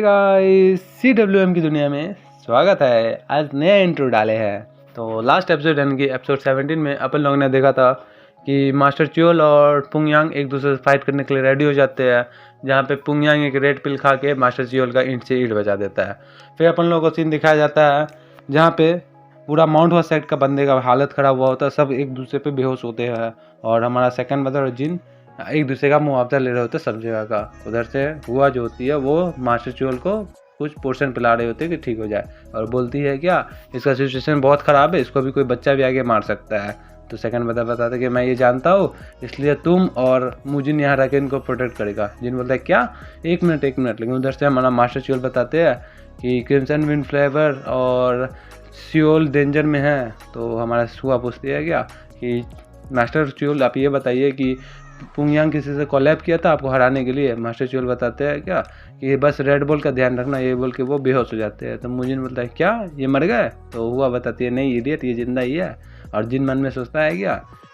Guys, CWM की दुनिया में स्वागत है। आज नया इंट्रो डाले हैं। तो लास्ट एपिसोड यानी कि एपिसोड 17 में अपन लोगों ने देखा था कि मास्टर च्योल और पुंगयांग एक दूसरे से फाइट करने के लिए रेडी हो जाते हैं, जहाँ पे पुंगयांग एक रेड पिल खा के मास्टर च्योल का ईंट से ईंट बचा देता है। फिर अपन लोगों को सीन दिखाया जाता है जहाँ पे पूरा माउंट हुआ सेट का बंदे का हालत ख़राब हुआ होता है, सब एक दूसरे पे बेहोश होते हैं और हमारा सेकंड ब्रदर और जिन एक दूसरे का मुआवजा ले रहे होते सब जगह का। उधर से हुआ जो होती है वो मास्टर च्योल को कुछ पोर्शन पिला रहे होते हैं कि ठीक हो जाए, और बोलती है क्या इसका सिचुएशन बहुत ख़राब है, इसको भी कोई बच्चा भी आगे मार सकता है। तो सेकंड ब्रदर बताते कि मैं ये जानता हूँ, इसलिए तुम और मुजिन यहाँ रह के इनको प्रोटेक्ट करेगा। जिन बोलता है क्या, एक मिनट। लेकिन उधर से हमारा मास्टर च्योल बताते हैं कि क्रिम्सन विंड फ्लेवर और सियोल डेंजर में है। तो हमारा सुआ पूछती है क्या कि मास्टर च्योल आप ये बताइए कि पुंगयांग किसी से कोलैब किया था आपको हराने के लिए। मास्टर च्योल बताते हैं क्या कि बस रेड बॉल का ध्यान रखना, ये बोल के वो बेहोश हो जाते हैं। तो मुजिन बोलता है क्या ये मर गए। तो हुआ बताती है नहीं इडियट, ये जिंदा ही है। और जिन मन में सोचता है क्या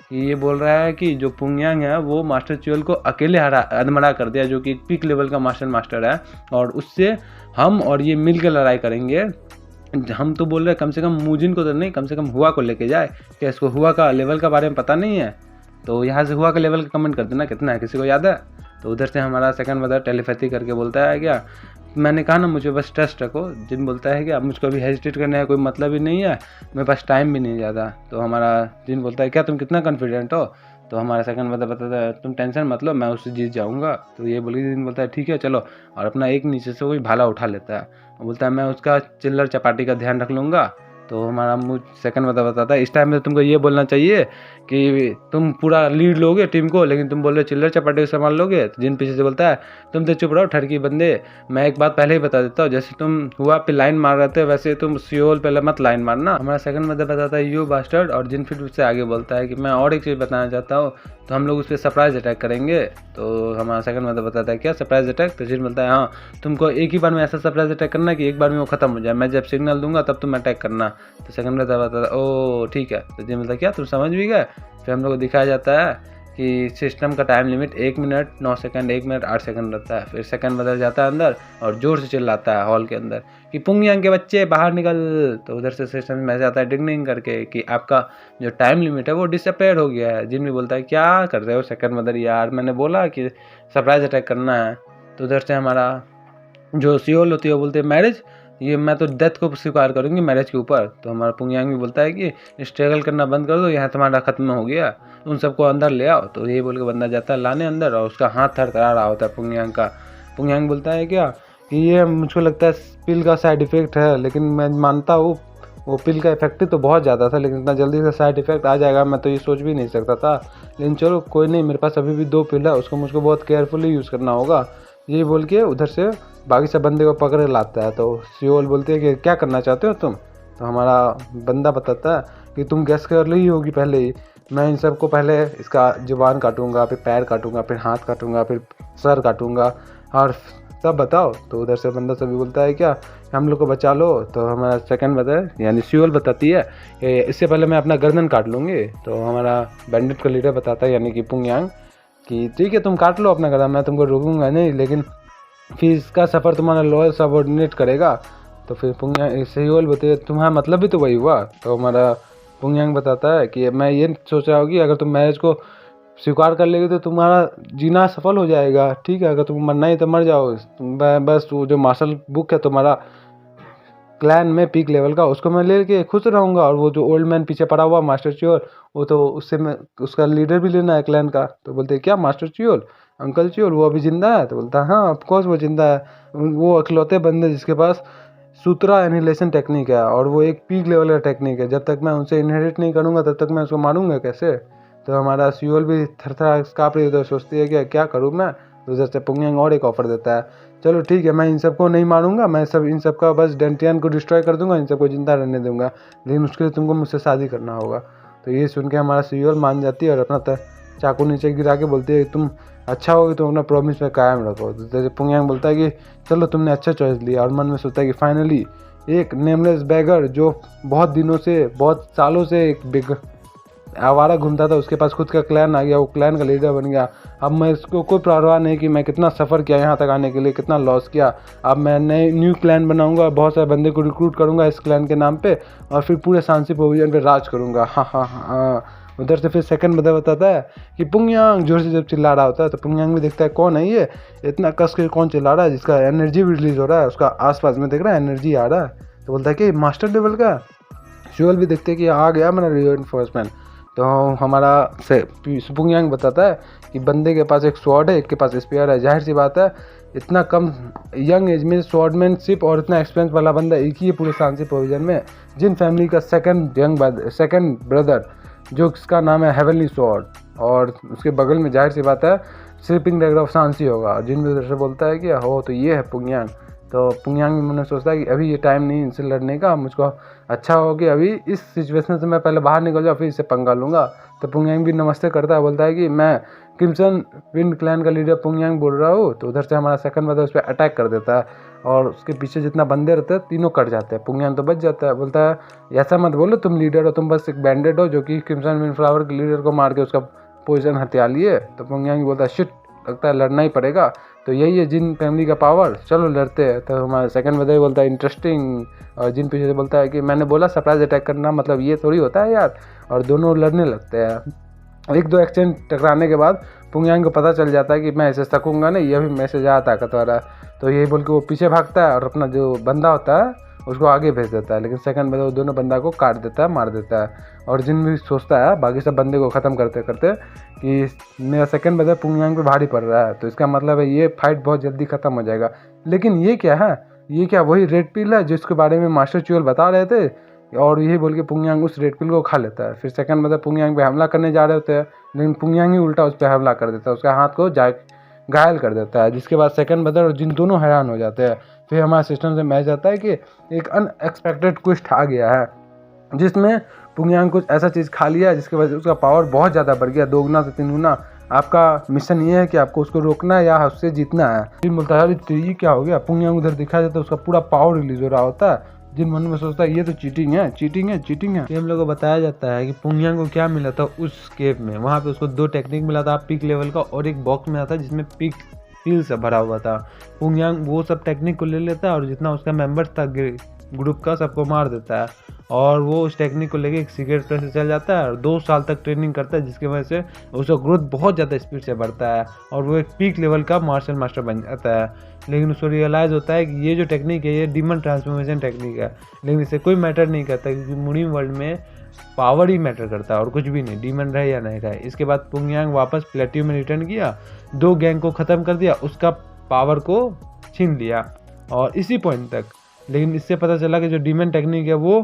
कि ये बोल रहा है कि जो पुंगयांग है वो मास्टर च्योल को अकेले अधमरा कर दिया, जो कि पीक लेवल का मास्टर है, और उससे हम और ये मिल के लड़ाई करेंगे। हम तो बोल रहे हैं कम से कम मुजिन को तो नहीं, कम से कम हुआ को लेके जाए। क्या इसको हुआ का लेवल का बारे में पता नहीं है? तो यहाँ से हुआ का लेवल का कमेंट कर देना कितना है, किसी को याद है? तो उधर से हमारा सेकंड ब्रदर टेलीपैथी करके बोलता है क्या मैंने कहा ना मुझे बस ट्रस्ट रखो। जिन बोलता है कि अब मुझको अभी हेजिटेट करने का कोई मतलब ही नहीं है, मेरे पास टाइम भी नहीं ज़्यादा। तो हमारा जिन बोलता है क्या तुम कितना कॉन्फिडेंट हो। तो हमारा सेकंड ब्रदर बताता है तुम टेंशन मत लो, मैं उससे जीत जाऊँगा। तो ये बोल के जिन बोलता है ठीक है चलो, और अपना एक नीचे से कोई भाला उठा लेता है। बोलता है मैं उसका चिल्लर चपाटी का ध्यान रख लूँगा। तो हमारा मुझ सेकंड बताता है इस टाइम में तुमको ये बोलना चाहिए कि तुम पूरा लीड लोगे टीम को, लेकिन तुम बोल रहे चिल्लर चपाटे संभाल लोगे। तो जिन पीछे से बोलता है तुम तो चुप रहो ठरकी बंदे, मैं एक बात पहले ही बता देता हूँ, जैसे तुम हुआ पे लाइन मार रहे थे वैसे तुम सियोल पहले मत लाइन मारना। हमारा सेकंड बताता है यू बास्टर्ड। और जिन फिर उससे आगे बोलता है कि मैं और एक चीज़ बताना चाहता हूँ, तो हम लोग उस पर सरप्राइज अटैक करेंगे। तो हमारा सेकंड बताता है क्या सरप्राइज अटैक। तो जिन बोलता है हाँ तुमको एक ही बार में ऐसा सरप्राइज अटैक करना कि एक बार में वो खत्म हो जाए, मैं जब सिग्नल दूंगा तब तुम अटैक करना। तो सेकंड बताता है ओ ठीक है। तो जिन बोलता है क्या तुम समझ भी गए। फिर हम लोग को दिखाया जाता है कि सिस्टम का time limit 1 minute 9 second 1 minute 8 second रहता है। फिर सेकंड बदल जाता है अंदर और जोर से चिल्लाता है हॉल के अंदर कि पुंगयांग के बच्चे बाहर निकल। तो उधर से सिस्टम में मैसेज आता है डिंग करके कि आपका जो टाइम लिमिट है वो डिसअपेयर हो गया है। जिन भी बोलता है क्या कर रहे हो सेकंड मदर, यार मैंने बोला कि सरप्राइज अटैक करना है। तो उधर से हमारा जो सियोल होती है वो बोलते हैं मैरिज, ये मैं तो डेथ को स्वीकार करूँगी मैरिज के ऊपर। तो हमारा पुंगयांग भी बोलता है कि स्ट्रगल करना बंद कर दो, यहाँ तुम्हारा खत्म हो गया, उन सबको अंदर ले आओ। तो ये बोल के बंदा जाता है लाने अंदर, और उसका हाथ थरथरा रहा होता है पुंगयांग का। पुंगयांग बोलता है क्या कि ये मुझको लगता है पिल का साइड इफेक्ट है, लेकिन मैं मानता हूँ वो पिल का इफेक्ट तो बहुत ज़्यादा था, लेकिन इतना जल्दी से साइड इफेक्ट आ जाएगा मैं तो ये सोच भी नहीं सकता था। लेकिन चलो कोई नहीं, मेरे पास अभी भी 2 पिल है, उसको मुझको बहुत केयरफुली यूज़ करना होगा। ये बोल के उधर से बाकी सब बंदे को पकड़ लाता है। तो सियोल बोलते हैं कि क्या करना चाहते हो तुम। तो हमारा बंदा बताता है कि तुम गैस कर ली होगी पहले ही, मैं इन सबको पहले इसका जुबान काटूंगा, फिर पैर काटूंगा, फिर हाथ काटूंगा, फिर सर काटूंगा, और तब बताओ। तो उधर से बंदा सभी बोलता है क्या हम लोग को बचा लो। तो हमारा सेकंड बताए यानी सियोल बताती है कि इससे पहले मैं अपना गर्दन काट लूँगी। तो हमारा बैंडिट का लीडर बताता है यानी कि पुंगयांग कि ठीक है तुम काट लो अपना गर्दन, मैं तुमको रोकूंगा नहीं, लेकिन फिर इसका सफ़र तुम्हारा लॉयल सबऑर्डिनेट करेगा। तो फिर पुंगयांग सियोल बताइए तुम्हारा मतलब भी तो वही हुआ। तो हमारा पुंगयांग बताता है कि मैं ये सोच रहा हूँ कि अगर तुम मैरिज को स्वीकार कर लेगी तो तुम्हारा जीना सफल हो जाएगा, ठीक है, अगर तुम मरना ही तो मर जाओ। बस वो जो मार्शल बुक है तुम्हारा क्लैन में पीक लेवल का, उसको मैं लेके खुश रहूँगा, और वो जो ओल्ड मैन पीछे पड़ा हुआ मास्टर च्योल, वो तो उससे मैं उसका लीडर भी लेना है क्लैन का। तो बोलते हैं क्या मास्टर च्योल अंकल च्योल वो अभी जिंदा है। तो बोलता है हाँ ऑफकोर्स वो जिंदा है, वो अखलौते बंदे जिसके पास सूत्रा एनिलेशन टेक्निक है, और वो एक पीक लेवल का टेक्निक है, जब तक मैं उनसे इनहेरिट नहीं करूँगा तब तक मैं उसको मारूंगा कैसे। तो हमारा सियोल भी थरथरा काँप रही उधर सोचती है कि क्या करूँ मैं। तो उधर से पुंगयांग और एक ऑफर देता है चलो ठीक है मैं इन सबको नहीं मारूंगा, मैं सब इन सब का बस डेंटियन को डिस्ट्रॉय कर दूंगा, इन सबको जिंदा रहने दूंगा, लेकिन उसके लिए तुमको मुझसे शादी करना होगा। तो ये सुन के हमारा सियोल मान जाती है और अपना चाकू नीचे गिरा के बोलती है तुम अच्छा होगी तो अपना प्रॉमिस में कायम रखो। तो जैसे पुंगयांग बोलता है कि चलो तुमने अच्छा चॉइस लिया, और मन में सोचता है कि फाइनली एक नेमलेस बैगर जो बहुत दिनों से बहुत सालों से एक आवारा घूमता था, उसके पास खुद का क्लैन आ गया, वो क्लैन का लीडर बन गया। अब मैं इसको कोई परवाह नहीं कि मैं कितना सफ़र किया यहाँ तक आने के लिए, कितना लॉस किया। अब मैं नए न्यू क्लैन बनाऊंगा, बहुत सारे बंदे को रिक्रूट करूंगा इस क्लैन के नाम पे, और फिर पूरे सांसी प्रोविजन पे राज करूंगा। हाँ हाँ हाँ। उधर से फिर सेकंड बंदा बताता है कि पुंगयांग जोर से जब चिल्ला रहा होता है, तो पुंगयांग भी देखता है कौन है ये, इतना कस के कौन चिल्ला रहा है, जिसका एनर्जी भी रिलीज हो रहा है, उसका आसपास में देख रहा है एनर्जी आ रहा है। तो बोलता है कि मास्टर लेवल का। शुअल भी देखते हैं कि आ गया मेरा रीइंफोर्समेंट। तो हमारा पुंगयांग बताता है कि बंदे के पास एक स्वॉर्ड है, एक के पास स्पीयर है। जाहिर सी बात है, इतना कम यंग एज में स्वॉर्डमैनशिप और इतना एक्सपीरियंस वाला बंदा एक ही है पूरे सांसी प्रोविजन में। जिन फैमिली का सेकंड ब्रदर जो इसका नाम है हेवनली स्वॉर्ड, और उसके बगल में जाहिर सी बात है स्लीपिंग ड्रैगन ऑफ सांसी होगा। जिन भी उधर से बोलता है कि हो तो ये है पुंगयांग। तो पुंगयांग भी मैंने सोचता है कि अभी ये टाइम नहीं इनसे लड़ने का, मुझको अच्छा हो कि अभी इस सिचुएशन से मैं पहले बाहर निकल जाऊँ, फिर इससे पंगा लूँगा। तो पुंगयांग भी नमस्ते करता है, बोलता है कि मैं क्रिम्सन विंड क्लैन का लीडर पुंगयांग बोल रहा हूँ। तो उधर से हमारा सेकंड ब्रदर उस पर अटैक कर देता है, और उसके पीछे जितना बंदे रहते हैं तीनों कट जाते हैं। पुंगयांग तो बच जाता है, बोलता है ऐसा मत बोलो, तुम लीडर हो, तुम बस एक बैंडेड हो जो कि क्रिम्सन विंड फ्लावर के लीडर को मार के उसका पोजीशन हथिया लिए। तो पुंगयांग बोलता है शिट, लगता है लड़ना ही पड़ेगा। तो यही है जिन फैमिली का पावर, चलो लड़ते हैं। तो हमारा सेकंड ब्रदर बोलता है इंटरेस्टिंग, और जिन पीछे से बोलता है कि मैंने बोला सरप्राइज अटैक करना मतलब ये थोड़ी होता है यार। और दोनों लड़ने लगते हैं। एक दो एक्सचेंज टकराने के बाद पुंगयांग को पता चल जाता है कि मैं इसे सकूंगा नहीं, ये भी मेरे से ज़्यादा ताकतवर है। तो यही बोल के वो पीछे भागता है और अपना जो बंदा होता है उसको आगे भेज देता है। लेकिन सेकंड ब्रदर वो दोनों बंदा को काट देता है, मार देता है। और जिन भी सोचता है बाकी सब बंदे को ख़त्म करते करते कि मेरा सेकंड ब्रदर पुंगयांग पे भारी पड़ रहा है, तो इसका मतलब है ये फाइट बहुत जल्दी ख़त्म हो जाएगा। लेकिन ये क्या है, ये क्या वही रेड पिल है जिसके बारे में मास्टर च्यूल बता रहे थे? और यही बोल के पुंगयांग उस रेड पिल को खा लेता है। फिर सेकंड ब्रदर पुंगयांग पे हमला करने जा रहे होते हैं, लेकिन पुंगयांग ही उल्टा उस पर हमला कर देता है, उसका हाथ को घायल कर देता है। जिसके बाद सेकंड ब्रदर और जिन दोनों हैरान हो जाते हैं। फिर हमारे सिस्टम से मैच आता है कि एक अनएक्सपेक्टेड ट्विस्ट आ गया है, जिसमें पुंगयांग कुछ ऐसा चीज़ खा लिया जिसकी वजह से उसका पावर बहुत ज़्यादा बढ़ गया, 2 गुना से 3 गुना। आपका मिशन ये है कि आपको उसको रोकना है या उससे जीतना है। जिन बोलता है अरे ये क्या हो गया, पुंगयांग उधर दिखाई देता है उसका पूरा पावर रिलीज हो रहा होता है। जिन मन में सोचता है ये तो चीटिंग है, चीटिंग है, चीटिंग है। हम लोग को बताया जाता है कि पुंगयांग को क्या मिला था उस केव में। वहाँ पे उसको 2 टेक्निक मिला था पीक लेवल का, और एक बॉक्स मिला था जिसमें पीक पील से भरा हुआ था। पुंगयांग वो सब टेक्निक को ले लेता है और जितना उसका मेंबर्स था ग्रुप का सबको मार देता है, और वो उस टेक्निक को लेके एक सीक्रेट प्लेस से चल जाता है और 2 साल तक ट्रेनिंग करता है, जिसकी वजह से उसका ग्रोथ बहुत ज़्यादा स्पीड से बढ़ता है और वो एक पीक लेवल का मार्शल मास्टर बन जाता है। लेकिन उसको रियलाइज़ होता है कि ये जो टेक्निक है ये डीमन ट्रांसफॉर्मेशन टेक्निक है, लेकिन इसे कोई मैटर नहीं करता क्योंकि मुनीम वर्ल्ड में पावर ही मैटर करता है और कुछ भी नहीं, डीमन रहे या नहीं रहे। इसके बाद पुंगयांग वापस प्लेटियम में रिटर्न किया, 2 गैंग को ख़त्म कर दिया, उसका पावर को छीन लिया और इसी पॉइंट तक। लेकिन इससे पता चला कि जो डीमन टेक्निक है वो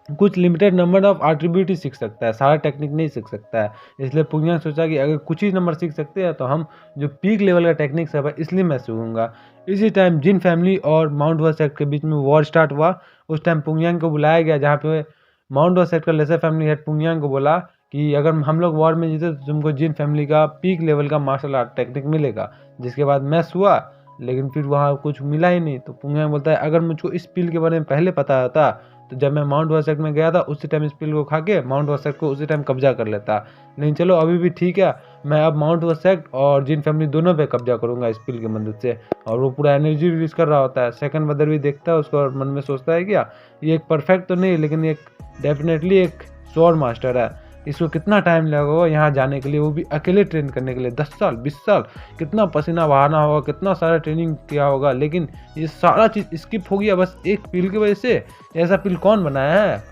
कुछ लिमिटेड नंबर ऑफ एट्रीब्यूट ही सीख सकता है, सारा टेक्निक नहीं सीख सकता है। इसलिए पुंगयांग सोचा कि अगर कुछ ही नंबर सीख सकते हैं तो हम जो पीक लेवल का टेक्निक सब है इसलिए मैं सीखूंगा। इसी टाइम जिन फैमिली और माउंट वर्स सेक्ट के बीच में वॉर स्टार्ट हुआ, उस टाइम पुंगयांग को बुलाया गया, जहाँ पे माउंट वर्स सेक्ट का लेसर फैमिली हेड पुंगयांग को बोला कि अगर हम लोग वॉर में जीते तो तुमको जिन फैमिली का पीक लेवल का मार्शल आर्ट टेक्निक मिलेगा। जिसके बाद मैच हुआ, लेकिन फिर वहाँ कुछ मिला ही नहीं। तो पुंगयांग बोलता है अगर मुझको इस पिल के बारे में पहले पता होता तो जब मैं माउंट वर्सेट में गया था उसी टाइम इस पिल को खा के माउंट वर्सेट को उसी टाइम कब्जा कर लेता। लेकिन चलो अभी भी ठीक है, मैं अब माउंट वर्सेट और जिन फैमिली दोनों पे कब्जा करूंगा इस पिल की मदद से। और वो पूरा एनर्जी रिलीज कर रहा होता है। सेकंड ब्रदर भी देखता है उसको और मन में सोचता है क्या ये एक परफेक्ट तो नहीं, लेकिन एक डेफिनेटली एक स्वॉर्ड मास्टर है, इसको कितना टाइम लगेगा यहाँ जाने के लिए, वो भी अकेले ट्रेन करने के लिए 10 साल 20 साल, कितना पसीना बहाना होगा, कितना सारा ट्रेनिंग किया होगा। लेकिन ये सारा चीज़ स्किप हो गया बस एक पिल की वजह से। ऐसा पिल कौन बनाया है,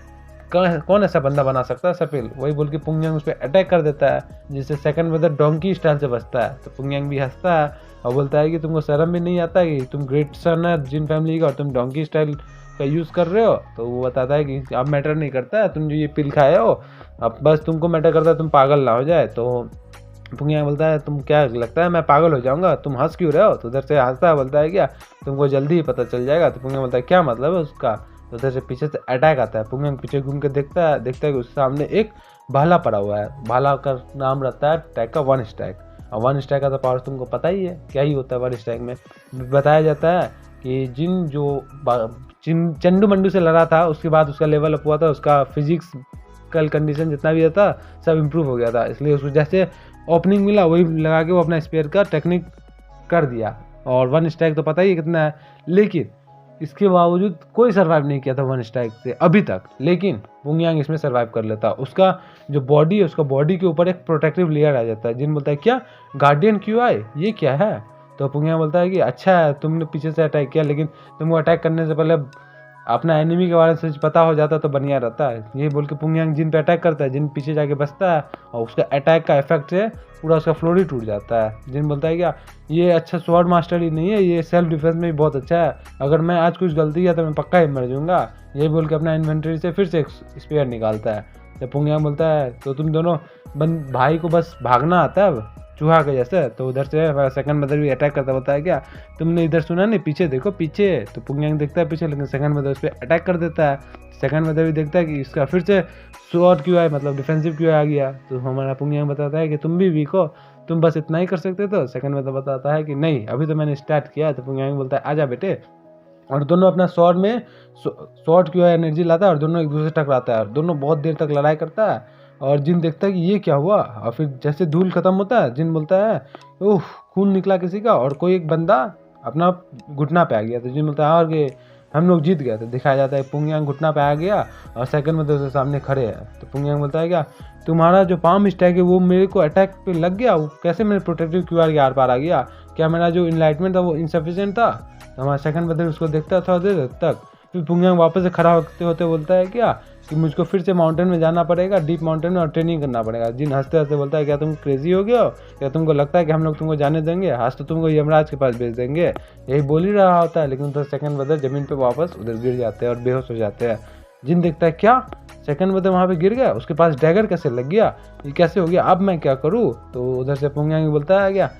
कौन ऐसा बंदा बना सकता है ऐसा पिल? वही बोल के पुंगयांग उस पर अटैक कर देता है, जिससे सेकंड ब्रदर डोंकी स्टाइल से बचता है। तो पुंगयांग भी हंसता है और बोलता है कि तुमको शर्म भी नहीं आता कि तुम ग्रेट सन है जिन फैमिली का और तुम डोंकी स्टाइल का यूज़ कर रहे हो। तो वो बताता है कि अब मैटर नहीं करता है तुम जो ये पिल खाए हो, अब बस तुमको मैटर करता है तुम पागल ना हो जाए। तो पुंगयांग बोलता है तुम क्या लगता है मैं पागल हो जाऊंगा, तुम हंस क्यों रहे हो? तो उधर से हंसता है, बोलता है क्या तुमको जल्दी ही पता चल जाएगा। तो पुंगयांग बोलता है क्या मतलब है उसका? तो उधर से पीछे से अटैक आता है। पुंगयांग पीछे घूम के देखता है कि उसके सामने एक भाला पड़ा हुआ है। भाला का नाम रहता है टैग का 1 स्टैक। और 1 स्टैक का तो पावर तुमको पता ही है क्या ही होता है। 1 स्टैक में बताया जाता है कि चंडू मंडू से लड़ा था, उसके बाद उसका लेवल अप हुआ था, उसका फिजिक्स फिजिकल कंडीशन जितना भी था सब इम्प्रूव हो गया था। इसलिए उसको जैसे ओपनिंग मिला वही लगा के वो अपना स्पेयर का टेक्निक कर दिया। और 1 स्ट्राइक तो पता ही है कितना है, लेकिन इसके बावजूद कोई सर्वाइव नहीं किया था 1 स्ट्राइक से अभी तक। लेकिन पुंगयांग इसमें सर्वाइव कर लेता। उसका जो बॉडी है, उसका बॉडी के ऊपर एक प्रोटेक्टिव लेयर आ जाता है। जिन बोलता है क्या गार्डियन क्यों आए, ये क्या है? तो पुंगयांग बोलता है कि अच्छा है तुमने पीछे से अटैक किया, लेकिन तुमको अटैक करने से पहले अपना एनिमी के बारे में सच पता हो जाता तो बढ़िया रहता है। ये बोल के पुंगयांग जिन पे अटैक करता है, जिन पीछे जाके बसता है और उसका अटैक का इफेक्ट से पूरा उसका फ्लोर ही टूट जाता है। जिन बोलता है क्या ये अच्छा स्वॉर्ड मास्टर ही नहीं है, ये सेल्फ डिफेंस में भी बहुत अच्छा है, अगर मैं आज कुछ गलती किया तो मैं पक्का ही मर जाऊंगा। ये बोल के अपना इन्वेंटरी से फिर से एक स्पेयर निकालता है। तो पुंगयांग बोलता है तो तुम दोनों भाई को बस भागना आता है अब चूहा के जैसे। तो उधर से सेकंड मदर भी अटैक करता होता है क्या तुमने इधर सुना नहीं, पीछे देखो पीछे। तो पुंगयांग देखता है पीछे, लेकिन सेकंड मदर उस पर अटैक कर देता है। सेकंड मदर भी देखता है कि इसका फिर से स्वॉर्ड क्यों है, मतलब डिफेंसिव क्यों आ गया। तो हमारा पुंगयांग बताता है कि तुम भी वीक हो, तुम बस इतना ही कर सकते। तो सेकंड मदर बताता है कि नहीं अभी तो मैंने स्टार्ट किया। तो पुंगयांग बोलता है आजा बेटे, और दोनों अपना स्वॉर्ड में स्वॉर्ड क्यों एनर्जी लाता है और दोनों एक दूसरे से टकराता है। दोनों बहुत देर तक लड़ाई करता है और जिन देखता है कि ये क्या हुआ। और फिर जैसे धूल खत्म होता है, जिन बोलता है ओह खून निकला किसी का, और कोई एक बंदा अपना घुटना पे आ गया। तो जिन बोलता है और कि हम लोग जीत गए। तो दिखाया जाता है पुंगयांग घुटना पे आ गया और सेकंड में तो सामने खड़े हैं। तो पुंगयांग बोलता है क्या तुम्हारा जो पाम स्टैक है वो मेरे को अटैक पे लग गया, वो कैसे मेरे प्रोटेक्टिव क्यूआर के आर पार आ गया, क्या मेरा जो इनलाइटमेंट था वो इनसफिशिएंट था। तो हमारा सेकंड बदल उसको देखता था थोड़ा देर तक। फिर पुंगयांग वापस से खड़ा होते होते बोलता है क्या कि मुझको फिर से माउंटेन में जाना पड़ेगा, डीप माउंटेन में, और ट्रेनिंग करना पड़ेगा। जिन हंसते हंसते बोलता है क्या तुम क्रेजी हो गए हो, क्या तुमको लगता है कि हम लोग तुमको जाने देंगे, आज तो तुमको यमराज के पास भेज देंगे। यही बोल ही रहा होता है, लेकिन तो सेकंड ब्रदर जमीन पे वापस उधर गिर जाते हैं और बेहोश हो जाते हैं। जिन देखता है क्या सेकंड ब्रदर वहाँ पे गिर गया, उसके पास डैगर कैसे लग गया, ये कैसे हो गया, अब मैं क्या करूँ। तो उधर से पुंगयांग बोलता है क्या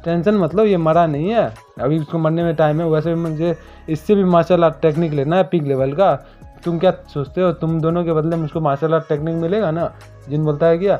टेंशन मतलब ये मरा नहीं है, अभी उसको मरने में टाइम है। वैसे भी मुझे इससे भी मार्शल आर्ट टेक्निक लेना है पीक लेवल का। तुम क्या सोचते हो तुम दोनों के बदले मुझको मार्शल आर्ट टेक्निक मिलेगा ना। जिन बोलता है क्या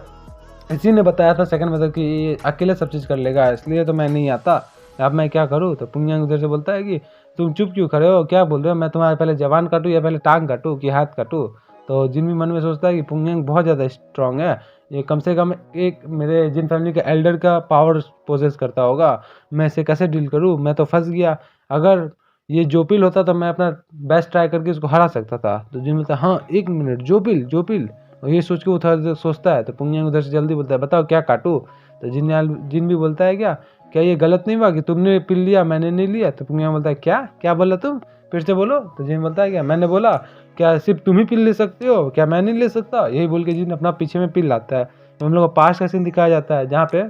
इसी ने बताया था सेकंड मतलब कि ये अकेले सब चीज़ कर लेगा, इसलिए तो मैं नहीं आता, अब मैं क्या करूँ। तो पुंगयांग उधर से बोलता है कि तुम चुप क्यों खड़े हो, क्या बोल रहे हो, मैं तुम्हारे पहले जवान काटूँ या पहले टांग काटूँ कि हाथ काटूँ। तो जिन भी मन में सोचता है कि पुंगयांग बहुत ज़्यादा स्ट्रांग है, ये कम से कम एक मेरे जिन फैमिली का एल्डर का पावर पोजेस करता होगा, मैं इसे कैसे डील करूँ, मैं तो फंस गया। अगर ये जोपिल होता तो मैं अपना बेस्ट ट्राई करके इसको हरा सकता था। तो जिन बोलता है हाँ 1 मिनट जोपिल जोपिल, और ये सोच के वो थोड़ा देर सोचता है। तो पुंगयांग उधर से जल्दी बोलता है बताओ क्या काटूँ। तो जिन भी बोलता है क्या ये गलत नहीं हुआ कि तुमने पिल लिया मैंने नहीं लिया। तो पुंगयांग बोलता है क्या क्या बोला तुम, फिर से बोलो। तो जिन बोलता है क्या मैंने बोला क्या सिर्फ तुम ही पिल ले सकते हो, क्या मैं नहीं ले सकता। यही बोल के जिन अपना पीछे में पिल लाता है। तो हम लोग को पास का सीन दिखाया जाता है, जहाँ पे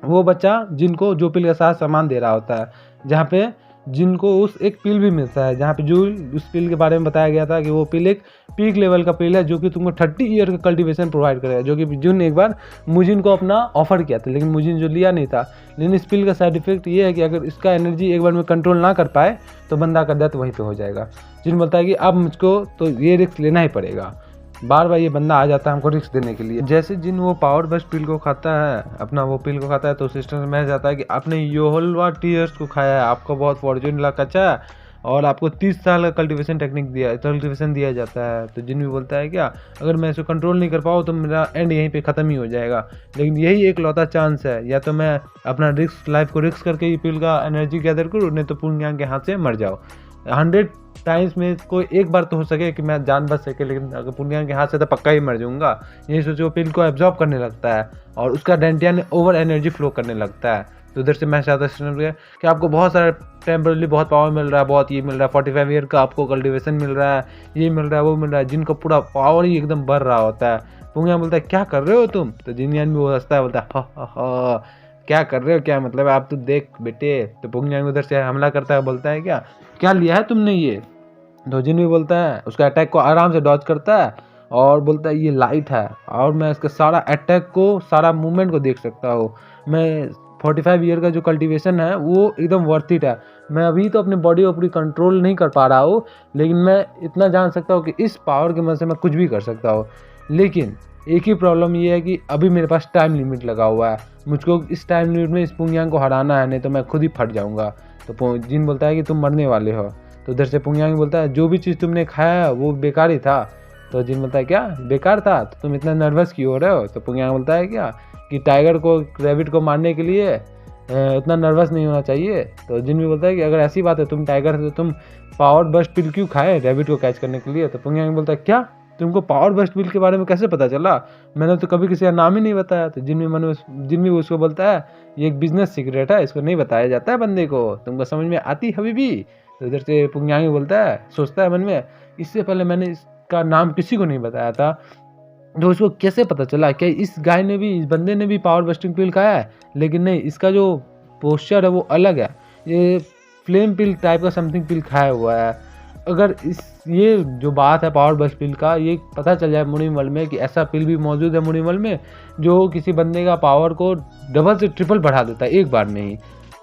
वो बच्चा जिनको जो पिल के साथ सामान दे रहा होता है, जहाँ पे जिनको उस एक पिल भी मिलता है, जहाँ पे जो उस पिल के बारे में बताया गया था कि वो पिल एक पीक लेवल का पिल है जो कि तुमको 30 ईयर का कल्टीवेशन प्रोवाइड करेगा, जो कि जुन एक बार मुजिन को अपना ऑफर किया था, लेकिन मुजिन जो लिया नहीं था। लेकिन इस पिल का साइड इफेक्ट ये है कि अगर इसका एनर्जी एक बार में कंट्रोल ना कर पाए तो बंदा का डेथ वहीं पर हो जाएगा। जिन बोलता है कि अब मुझको तो ये रिस्क लेना ही पड़ेगा, बार बार ये बंदा आ जाता है हमको रिस्क देने के लिए। जैसे जिन वो पावर बेस्ट पिल को खाता है, अपना वो पिल को खाता है, तो सिस्टम में जाता है कि आपने योहलवा टीयर्स को खाया है, आपको बहुत फॉर्चून लक अच्छा है और आपको 30 साल का कल्टीवेशन टेक्निक कल्टीवेशन दिया जाता है। तो जिन भी बोलता है क्या अगर मैं इसको कंट्रोल नहीं कर पाऊँ तो मेरा एंड यहीं पे ख़त्म ही हो जाएगा, लेकिन यही एक लौता चांस है, या तो मैं अपना रिस्क लाइफ को रिस्क करके ये पिल का एनर्जी गैदर करूँ, नहीं तो पुंगयांग के हाथ से मर जाओ। 100 टाइम्स में कोई एक बार तो हो सके कि मैं जान बच सके, लेकिन अगर पुंगयांग के हाथ से तो पक्का ही मर जाऊंगा। यही सोचो पिल को एब्जॉर्ब करने लगता है और उसका डेंटियन ओवर एनर्जी फ्लो करने लगता है। तो उधर से मैं चाहता कि आपको बहुत सारा टेम्परली बहुत पावर मिल रहा है, बहुत ये मिल रहा है, 45 ईयर का आपको कल्टीवेशन मिल रहा है, ये मिल रहा है वो मिल रहा है, जिनको पूरा पावर ही एकदम बढ़ रहा होता है। पुंगयांग बोलता है क्या कर रहे हो तुम। तो जिनियन भी वो हंसता है, बोलता है हा क्या कर रहे हो, क्या मतलब आप तो देख बेटे। तो पुंगयांग उधर से हमला करता है, बोलता है क्या लिया है तुमने ये। तो जिन भी बोलता है उसका अटैक को आराम से डॉज करता है और बोलता है ये लाइट है और मैं इसका सारा अटैक को सारा मूवमेंट को देख सकता हूँ, मैं 45 ईयर का जो कल्टीवेशन है वो एकदम वर्थ इट है। मैं अभी तो अपनी बॉडी को पूरी कंट्रोल नहीं कर पा रहा हूँ, लेकिन मैं इतना जान सकता हूँ कि इस पावर की मदद से मैं कुछ भी कर सकता हूँ। लेकिन एक ही प्रॉब्लम ये है कि अभी मेरे पास टाइम लिमिट लगा हुआ है, मुझको इस टाइम लिमिट में इस पुंगयांग को हराना है, नहीं तो मैं खुद ही फट जाऊँगा। तो जिन बोलता है कि तुम मरने वाले हो। तो उधर से पुंगयांग बोलता है जो भी चीज़ तुमने खाया है वो बेकार ही था, तो जिन बोलता है क्या बेकार था, तो तुम इतना नर्वस क्यों हो रहे हो। तो पुंगयांग बोलता है क्या कि टाइगर को रैबिट को मारने के लिए इतना नर्वस नहीं होना चाहिए। तो जिन भी बोलता है कि अगर ऐसी बात है तुम टाइगर है तो तुम पावर बस्ट पिल क्यों खाए रैबिट को कैच करने के लिए। तो पुंगयांग बोलता है क्या तुमको पावर बस्ट पिल के बारे में कैसे पता चला, मैंने तो कभी किसी का नाम ही नहीं बताया। तो जिन भी उसको बोलता है ये एक बिजनेस सीक्रेट है, इसको नहीं बताया जाता है बंदे को, तुमको समझ में आती हबीबी। तो इधर से पुंगयांग बोलता है, सोचता है मन में इससे पहले मैंने इसका नाम किसी को नहीं बताया था, तो उसको कैसे पता चला क्या इस गाय ने भी, इस बंदे ने भी पावर बस्टिंग पिल खाया है। लेकिन नहीं, इसका जो पोस्चर है वो अलग है, ये फ्लेम पिल टाइप का समथिंग पिल खाया हुआ है। अगर ये जो बात है पावर बस्ट पिल का, ये पता चल जाए मुनीमल में कि ऐसा पिल भी मौजूद है मुनीमल में जो किसी बंदे का पावर को डबल से ट्रिपल बढ़ा देता है एक बार में ही,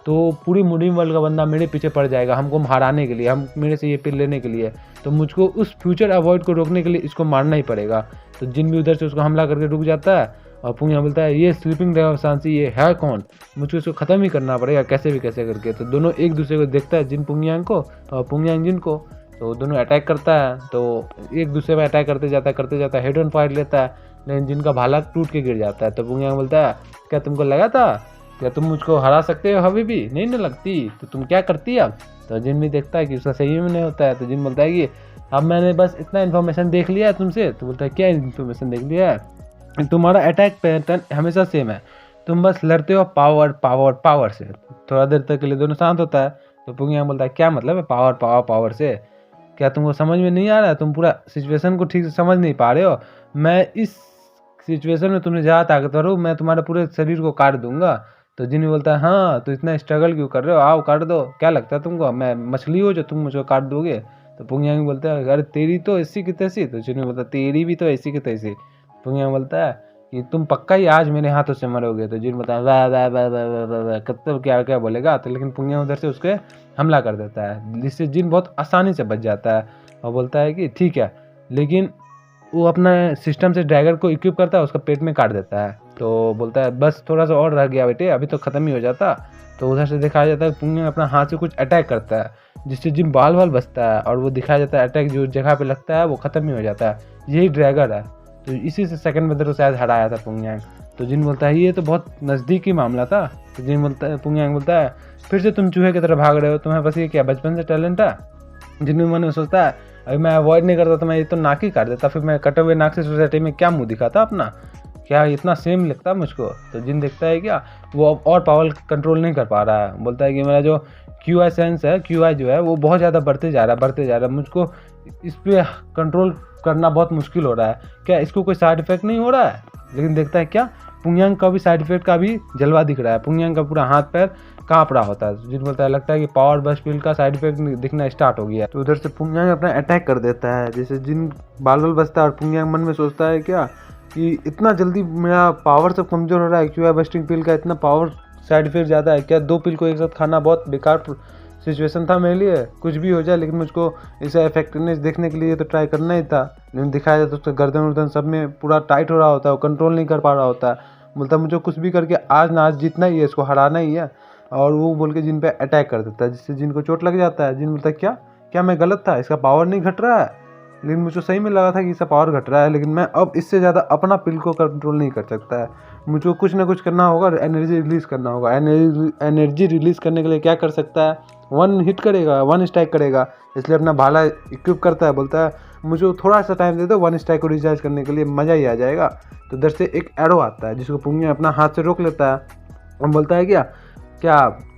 तो पूरी मुनीमल का बंदा मेरे पीछे पड़ जाएगा हमको हराने के लिए, हम मेरे से ये पिल लेने के लिए। तो मुझको उस फ्यूचर अवॉइड को रोकने के लिए इसको मारना ही पड़ेगा। तो जिन भी उधर से उसको हमला करके रुक जाता है और पुंगयांग बोलता है ये स्लीपिंग ड्रैगन सांसी ये है कौन, मुझको इसको ख़त्म ही करना पड़ेगा कैसे भी कैसे करके। तो दोनों एक दूसरे को देखता है, जिन पुंगयांग को और पुंगयांग जिन को। तो दोनों अटैक करता है, तो एक दूसरे पर अटैक करते जाता है हेड ऑन फाइट लेता है, लेकिन जिनका भाला टूट के गिर जाता है। तो पुंगयांग बोलता है क्या तुमको लगा था क्या तुम मुझको हरा सकते हो अभी भी, नहीं ना लगती, तो तुम क्या करती अब। तो जिन भी देखता है कि उसका सही में नहीं होता है। तो जिन बोलता है कि अब मैंने बस इतना इन्फॉर्मेशन देख लिया है तुमसे। तो बोलता है क्या इन्फॉर्मेशन देख लिया है, तुम्हारा अटैक पैटर्न हमेशा सेम है, तुम बस लड़ते हो पावर पावर पावर से। थोड़ा देर तक के लिए दोनों शांत होता है। तो पुंगयांग बोलता है क्या मतलब है पावर पावर पावर से, क्या तुमको समझ में नहीं आ रहा है, तुम पूरा सिचुएशन को ठीक से समझ नहीं पा रहे हो। मैं इस सिचुएशन में तुमने ज़्यादा ताकतवर हो, मैं तुम्हारे पूरे शरीर को काट दूंगा। तो जिन बोलता है हाँ तो इतना स्ट्रगल क्यों कर रहे हो, आओ काट दो, क्या लगता है तुमको मैं मछली हो जो तुम मुझको काट दोगे। तो पुंगयांग बोलता है अरे तेरी तो ऐसी की तैसी। तो जिन बोलता है तेरी भी तो ऐसी की तैसी। पुंगयांग बोलता है कि तुम पक्का ही आज मेरे हाथों से मरोगे। तो जिन बोलता है वाह वाह वाह वाह वाह वाह वाह, कब क्या क्या बोलेगा। तो लेकिन पुंगयांग उधर से उसके हमला कर देता है, जिससे जिन बहुत आसानी से बच जाता है और बोलता है कि ठीक है, लेकिन वो अपना सिस्टम से ड्रैगन को इक्विप करता है, उसका पेट में काट देता है। तो बोलता है बस थोड़ा सा और रह गया बेटे, अभी तो ख़त्म ही हो जाता। तो उधर से दिखाया जाता है पुंगयांग अपना हाथ से कुछ अटैक करता है, जिससे जिन बाल बाल बचता है, और वो दिखाया जाता है अटैक जो जगह पे लगता है वो ख़त्म ही हो जाता है। यही ड्रैगन है, तो इसी से सेकंड में तो शायद हराया था पुंगयांग। तो जिन बोलता है ये तो बहुत नज़दीकी मामला था। तो जिन बोलता है पुंगयांग बोलता है फिर से तुम चूहे की तरह भाग रहे हो, तुम्हें बस ये क्या बचपन से टैलेंट है। जिन भी मन में सोचता है अभी मैं अवॉइड नहीं करता तो मैं ये तो नाक ही काट देता, फिर मैं कटे हुए नाक से सोसाइटी में क्या मुंह दिखाता अपना, क्या इतना सेम लगता मुझको। तो जिन देखता है क्या वो अब और पावर कंट्रोल नहीं कर पा रहा है, बोलता है कि मेरा जो QI सेंस है, QI जो है वो बहुत ज़्यादा बढ़ते जा रहा है, मुझको इस पर कंट्रोल करना बहुत मुश्किल हो रहा है, क्या इसको कोई साइड इफेक्ट नहीं हो रहा है। लेकिन देखता है क्या पुंगयांग का भी साइड इफेक्ट का भी जलवा दिख रहा है, पुंगयांग का पूरा हाथ पैर काँप रहा होता है। जिन बोलता है लगता है कि पावर बस्ट पिल का साइड इफेक्ट दिखना स्टार्ट हो गया। तो उधर से पुंगयांग अपना अटैक कर देता है, जैसे जिन बाल बाल बचता है और पुंगयांग मन में सोचता है क्या कि इतना जल्दी मेरा पावर सब कमज़ोर हो रहा है, QI बस्टिंग पिल का इतना पावर साइड इफेक्ट ज़्यादा है, क्या 2 पिल को एक साथ खाना बहुत बेकार सिचुएशन था मेरे लिए, कुछ भी हो जाए लेकिन मुझको इसे इफेक्टिवनेस देखने के लिए तो ट्राई करना ही था। लेकिन दिखाया जाता है उसका गर्दन वर्दन सब में पूरा टाइट हो रहा होता है, वो कंट्रोल नहीं कर पा रहा होता है। बोलता मुझे कुछ भी करके आज ना आज जीतना ही है, इसको हराना ही है। और वो बोल के जिन पे अटैक कर देता है, जिससे जिनको चोट लग जाता है। जिन बोलता है क्या क्या मैं गलत था, इसका पावर नहीं घट रहा है, लेकिन मुझको सही में लगा था कि इसका पावर घट रहा है, लेकिन मैं अब इससे ज़्यादा अपना पिल को कंट्रोल नहीं कर सकता है, मुझको कुछ ना कुछ करना होगा, एनर्जी रिलीज़ करना होगा। एनर्जी रिलीज़ करने के लिए क्या कर सकता है, 1 हिट करेगा, 1 स्ट्राइक करेगा, इसलिए अपना भाला इक्विप करता है। बोलता है मुझे थोड़ा सा टाइम दे दो 1 स्ट्राइक को रिचार्ज करने के लिए, मज़ा ही आ जाएगा। तो उधर से एक एरो आता है जिसको पुंगयांग अपना हाथ से रोक लेता है और बोलता है क्या क्या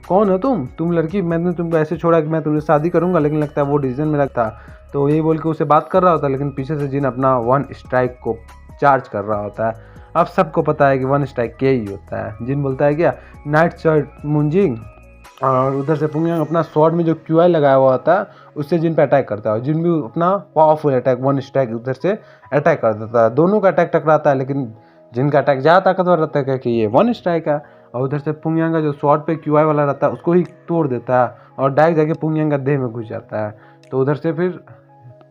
कौन हो तुम लड़की, मैंने तुमको ऐसे छोड़ा कि मैं तुमसे शादी करूंगा, लेकिन लगता है वो डिसीजन मेरा था। तो यही बोल के उसे बात कर रहा होता है, लेकिन पीछे से जिन अपना 1 स्ट्राइक को चार्ज कर रहा होता है। अब सबको पता है कि 1 स्ट्राइक क्या ही होता है। जिन बोलता है क्या नाइट शॉट मुंजिंग, और उधर से पुंगयांग अपना स्वॉर्ड में जो QI लगाया हुआ होता है उससे जिन पे अटैक करता है। जिन भी अपना पावरफुल अटैक 1 स्ट्राइक उधर से अटैक कर देता है, दोनों का अटैक टकराता है, लेकिन जिनका अटैक ज़्यादा ताकतवर रहता है कि ये 1 स्ट्राइक है। और उधर से पुंगयांग का जो स्वॉर्ड पे QI वाला रहता है उसको ही तोड़ देता है और डायरेक्ट जाके पुंगयांग का देह में घुस जाता है। तो उधर से फिर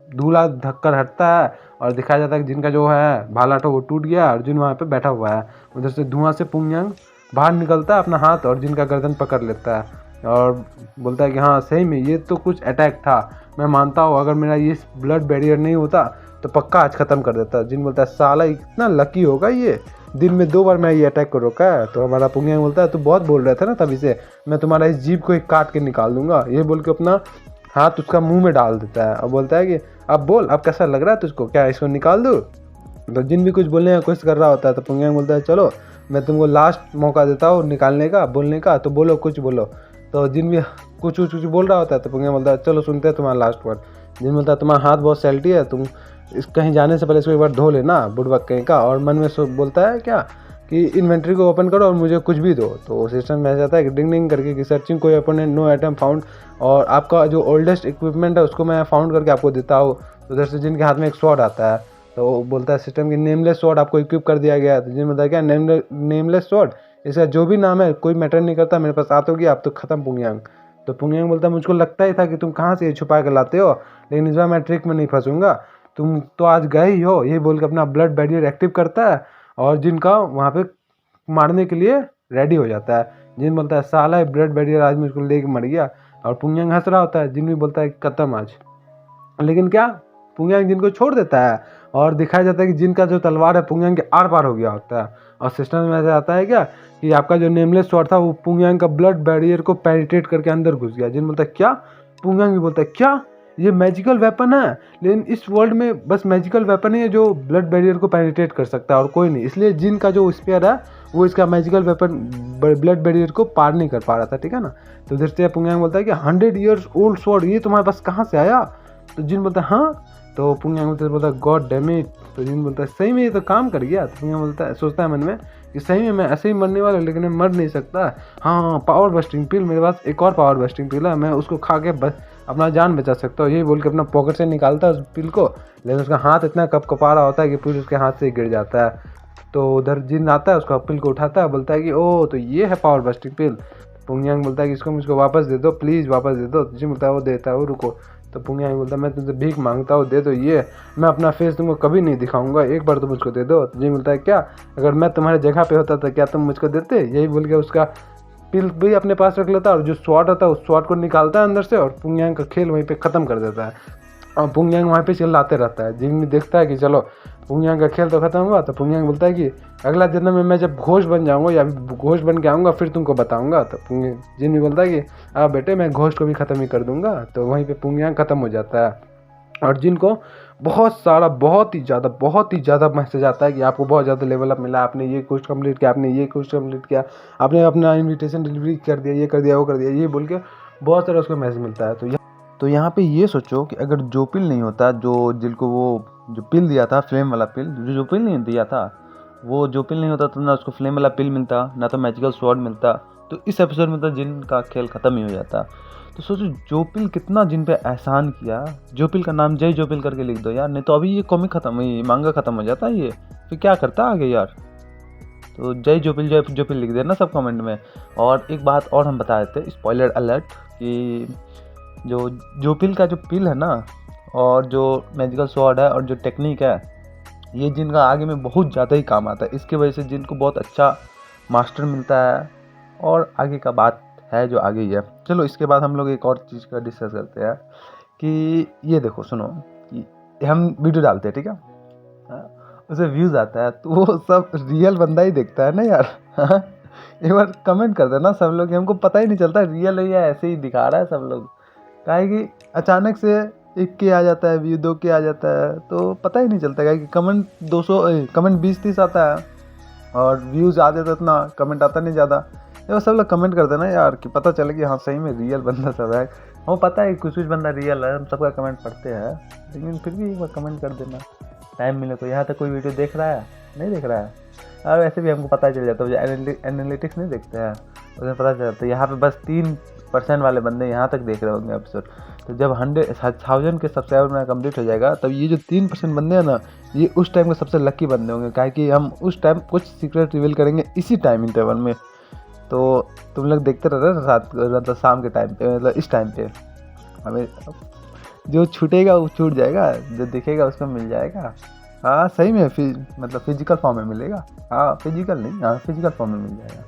धूला धक्कर हटता है और दिखाया जाता है कि जिनका जो है भाला था वो टूट गया और जिन वहाँ पे बैठा हुआ है। उधर से धुआं से पुंगयांग बाहर निकलता है अपना हाथ और जिनका गर्दन पकड़ लेता है और बोलता है कि हाँ सही में ये तो कुछ अटैक था, मैं मानता हूँ अगर मेरा ये ब्लड बैरियर नहीं होता तो पक्का आज ख़त्म कर देता। जिन बोलता है साला इतना लकी होगा ये, दिन में 2 बार मैं ये अटैक को रोका है। तो हमारा पुंगियांग बोलता है तू बहुत बोल रहा था ना तभी से, मैं तुम्हारा इस जीभ को एक काट के निकाल दूंगा। ये बोल के अपना हाथ उसका मुंह में डाल देता है और बोलता है कि अब बोल, अब कैसा लग रहा है तुझको, क्या इसको निकाल दूँ। तो जिन भी कुछ बोलने की कोशिश कर रहा होता है तो पुंगियांग बोलता है चलो मैं तुमको लास्ट मौका देता हूँ निकालने का, बोलने का, तो बोलो कुछ बोलो। तो जिन भी कुछ बोल रहा होता है तो पुंगियांग बोलता है चलो सुनते हैं तुम्हारा लास्ट वर्ड। जिन बोलता है तुम्हारा हाथ बहुत सैल्टी है, तुम इस कहीं जाने से पहले इसको एक बार धो लेना बुड़बक कहीं का। और मन में बोलता है क्या कि इन्वेंट्री को ओपन करो और मुझे कुछ भी दो। तो सिस्टम में आता है कि डिंग डिंग करके कि सर्चिंग कोई ओपोनेंट, नो आइटम फाउंड, और आपका जो ओल्डेस्ट इक्विपमेंट है उसको मैं फाउंड करके आपको देता हूँ। तो उधर से जिनके हाथ में एक स्वॉर्ड आता है तो बोलता है सिस्टम की नेमलेस स्वॉर्ड आपको इक्विप कर दिया गया है। तो जिन बताया क्या नेमलेस स्वॉर्ड, इसका जो भी नाम है कोई मैटर नहीं करता, मेरे पास आतोगी आप तो खत्म पुंगियांग। तो पुंगियांग बोलता है मुझको लगता ही था कि तुम कहाँ से ये छुपा कर लाते हो, लेकिन इस बार मैं ट्रिक में नहीं फंसूंगा, तुम तो आज गए ही हो। ये बोल के अपना ब्लड बैरियर एक्टिव करता है और जिनका वहाँ पे मारने के लिए रेडी हो जाता है। जिन बोलता है साला ब्लड बैरियर आज मुझको लेके मर गया। और पुंगियांग हंस रहा होता है। जिन भी बोलता है खत्म आज, लेकिन क्या पुंगियांग जिन को छोड़ देता है और दिखाया जाता है कि जिनका जो तलवार है पुंगियांग के आर पार हो गया होता है। और सिस्टम में ऐसा आता है क्या कि आपका जो नेमलेस स्वॉर्ड था वो पुंगियांग का ब्लड बैरियर को पेनिट्रेट करके अंदर घुस गया। जिन बोलता है क्या, पुंगियांग भी बोलता है क्या ये मैजिकल वेपन है, लेकिन इस वर्ल्ड में बस मैजिकल वेपन ही है जो ब्लड बैरियर को पेनिट्रेट कर सकता है और कोई नहीं, इसलिए जिन का जो स्पेयर है वो इसका मैजिकल वेपन ब्लड बैरियर को पार नहीं कर पा रहा था, ठीक है ना। तो उधर से पुंगियांग बोलता है कि 100 ईयर्स ओल्ड स्वॉर्ड ये तुम्हारे पास कहाँ से आया। तो जिन बोलता है हाँ। तो पुंगियांग बोलता है गॉड डैम इट। तो जिन बोलता है सही में ये तो काम कर गया। तो पुंगियांग बोलता है, सोचता है मन में कि सही में मैं ऐसे ही मरने वाला हूँ, लेकिन मैं मर नहीं सकता। हाँ पावर बस्टिंग पिल, मेरे पास एक और पावर बस्टिंग पिल है, मैं उसको खा के अपना जान बचा सकता हूँ। यही बोल के अपना पॉकेट से निकालता है उस पिल को, लेकिन उसका हाथ इतना कपा रहा होता है कि पिल उसके हाथ से गिर जाता है। तो उधर जिन आता है उसका पिल को उठाता है, बोलता है कि ओ तो ये है पावर बस्टिंग पिल। पुंगियांग बोलता है कि इसको मुझको वापस दे दो प्लीज़, वापस दे दो। जिन बोलता है वो देता है, वो रुको। तो पुंगियांग बोलता है मैं तुमसे भीख मांगता हूँ, दे दो ये, मैं अपना फेस तुमको कभी नहीं दिखाऊंगा, एक बार तो मुझको दे दो। तो जिन बोलता है क्या अगर मैं तुम्हारे जगह पे होता तो क्या तुम मुझको देते। यही बोल के उसका पिल भी अपने पास रख लेता है और जो स्वॉर्ड होता है उस स्वॉर्ड को निकालता है अंदर से और पुंगियांग का खेल वहीं पे ख़त्म कर देता है। और पुंगियांग वहाँ पे चिल्लाते रहता है। जिन भी देखता है कि चलो पुंगियांग का खेल तो खत्म हुआ, तो पुंगियांग बोलता है कि अगला जन्म में मैं जब घोष बन जाऊंगा या घोष बन के आऊँगा फिर तुमको बताऊंगा। तो जिन भी बोलता है कि बेटे मैं घोष को भी ख़त्म ही कर दूंगा। तो वहीं पे पुंगियांग ख़त्म हो जाता है और जिनको बहुत सारा बहुत ही ज़्यादा मैसेज आता है कि आपको बहुत ज़्यादा लेवल अप मिला, आपने ये कोर्स कंप्लीट किया, आपने ये कोर्स कंप्लीट किया, आपने अपना इन्विटेशन डिलीवरी कर दिया, ये कर दिया, वो कर दिया, ये बोल के बहुत सारा उसको मैसेज मिलता है। तो यहाँ पे ये सोचो कि अगर जो पिल नहीं होता, जो जिनको वो जो पिल दिया था फ्लेम वाला पिल, जो पिल नहीं दिया था वो जो पिल नहीं होता तो ना उसको फ्लेम वाला पिल मिलता ना तो मैजिकल स्वॉर्ड मिलता। तो इस एपिसोड में तो जिन का खेल ख़त्म ही हो जाता। तो सोचो जोपिल कितना जिन पे एहसान किया। जोपिल का नाम जय जोपिल करके लिख दो यार, नहीं तो अभी ये कॉमिक ख़त्म, ये मांगा ख़त्म हो जाता है, ये फिर क्या करता आगे यार। तो जय जोपिल लिख देना सब कमेंट में। और एक बात और हम बता देते, स्पॉइलर अलर्ट, कि जो जोपिल का जो पिल है ना और जो मैजिकल स्वॉर्ड है और जो टेक्निक है, ये जिनका आगे में बहुत ज़्यादा ही काम आता है। इसकी वजह से जिनको बहुत अच्छा मास्टर मिलता है और आगे का बात है जो आगे ही है। चलो इसके बाद हम लोग एक और चीज़ का डिस्कस करते हैं कि ये देखो सुनो कि हम वीडियो डालते हैं, ठीक है, उसे व्यूज़ आता है तो वो सब रियल बंदा ही देखता है ना यार। एक बार कमेंट कर देना सब लोग, हमको पता ही नहीं चलता रियल है या ऐसे ही दिखा रहा है सब लोग। काहे कि अचानक से 1 के आ जाता है व्यू, 2 के आ जाता है तो पता ही नहीं चलता। काहे कि कमेंट 20-30 आता है और व्यूज़ आ जाता है इतना, कमेंट आता नहीं ज़्यादा। ये सब लोग कमेंट कर देना यार कि पता चले कि हाँ सही में रियल बंदा सब है। हमें पता है कुछ बंदा रियल है, हम सबका कमेंट पढ़ते हैं, लेकिन फिर भी एक बार कमेंट कर देना टाइम मिले तो। यहाँ तक कोई वीडियो देख रहा है नहीं देख रहा है, और वैसे भी हमको पता चल जाता है, जो एनालिटिक्स नहीं देखते हैं उसमें पता चल जाता है। यहाँ पे बस 3% वाले बंदे यहाँ तक देख रहे होंगे एपिसोड। तो जब 100,000 के सब्सक्राइबर में कंप्लीट हो जाएगा तब ये जो 3% बंदे हैं ना, ये उस टाइम के सबसे लकी बंदे होंगे। काहे कि हम उस टाइम कुछ सीक्रेट रिवील करेंगे इसी टाइम इंटरवल में। तो तुम लोग देखते रह रहे रात मतलब शाम के टाइम पे, मतलब इस टाइम पे हमें जो छूटेगा वो छूट जाएगा, जो दिखेगा उसको मिल जाएगा। हाँ सही में मतलब फिजिकल फॉर्म में मिलेगा। हाँ फिजिकल नहीं, हाँ फिजिकल फॉर्म में मिल जाएगा,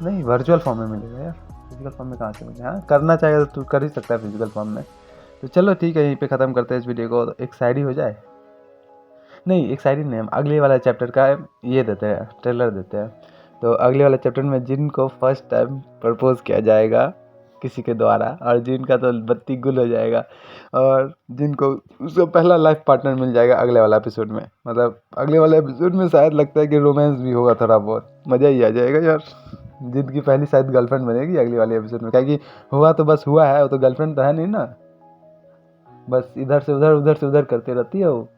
नहीं वर्चुअल फॉर्म में मिलेगा यार, फिजिकल फॉर्म में कहाँ से मिलेगा। हाँ करना चाहिए तो तू कर ही सकता है फिजिकल फॉर्म में। तो चलो ठीक है, यहीं पे ख़त्म करते हैं इस वीडियो को, एक साइड ही हो जाए। नहीं, एक्साइटेड नहीं, हम अगले वाला चैप्टर का ये देते हैं, ट्रेलर देते हैं। तो अगले वाले चैप्टर में जिन को फर्स्ट टाइम प्रपोज किया जाएगा किसी के द्वारा, और जिन का तो बत्ती गुल हो जाएगा, और जिनको उसका पहला लाइफ पार्टनर मिल जाएगा अगले वाला एपिसोड में। मतलब अगले वाले एपिसोड में शायद लगता है कि रोमांस भी होगा थोड़ा बहुत, मज़ा ही आ जाएगा यार। जिनकी पहली शायद गर्लफ्रेंड बनेगी अगले वाले एपिसोड में, क्या कि हुआ तो बस हुआ है, वो तो गर्लफ्रेंड तो है नहीं ना, बस इधर से उधर करते रहती है वो।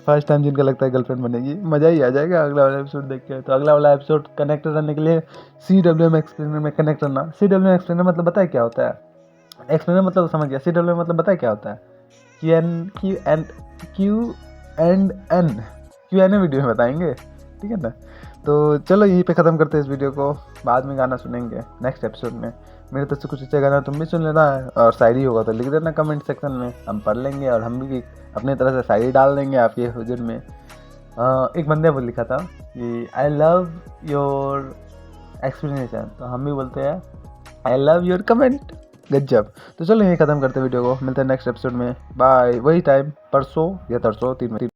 फर्स्ट टाइम जिनका लगता है गर्लफ्रेंड बनेगी, मज़ा ही आ जाएगा अगला वाला एपिसोड देख के। तो अगला वाला एपिसोड कनेक्ट रहने के लिए CWM एक्सप्लेनर में कनेक्ट रहना। CWM एक्सप्लेनर मतलब बताए क्या होता है? एक्सप्लेनर मतलब समझ गया, CWM मतलब बताए क्या होता है? Q&A वीडियो में बताएंगे, ठीक है ना। तो चलो यहीं पे ख़त्म करते हैं इस वीडियो को, बाद में गाना सुनेंगे नेक्स्ट एपिसोड में। मेरे तरफ से कुछ अच्छा गाना तुम भी सुन लेना, और शायरी होगा तो लिख देना कमेंट सेक्शन में, हम पढ़ लेंगे और हम भी अपनी तरह से शायरी डाल देंगे आपके हुजूर में। एक बंदे वो लिखा था कि आई लव योर एक्सप्लेनेशन, तो हम भी बोलते हैं आई लव योर कमेंट। गजब। तो चलो यहीं ख़त्म करते वीडियो को, मिलते हैं नेक्स्ट एपिसोड में। बाय। वही टाइम परसों या तरसों 3 बजे।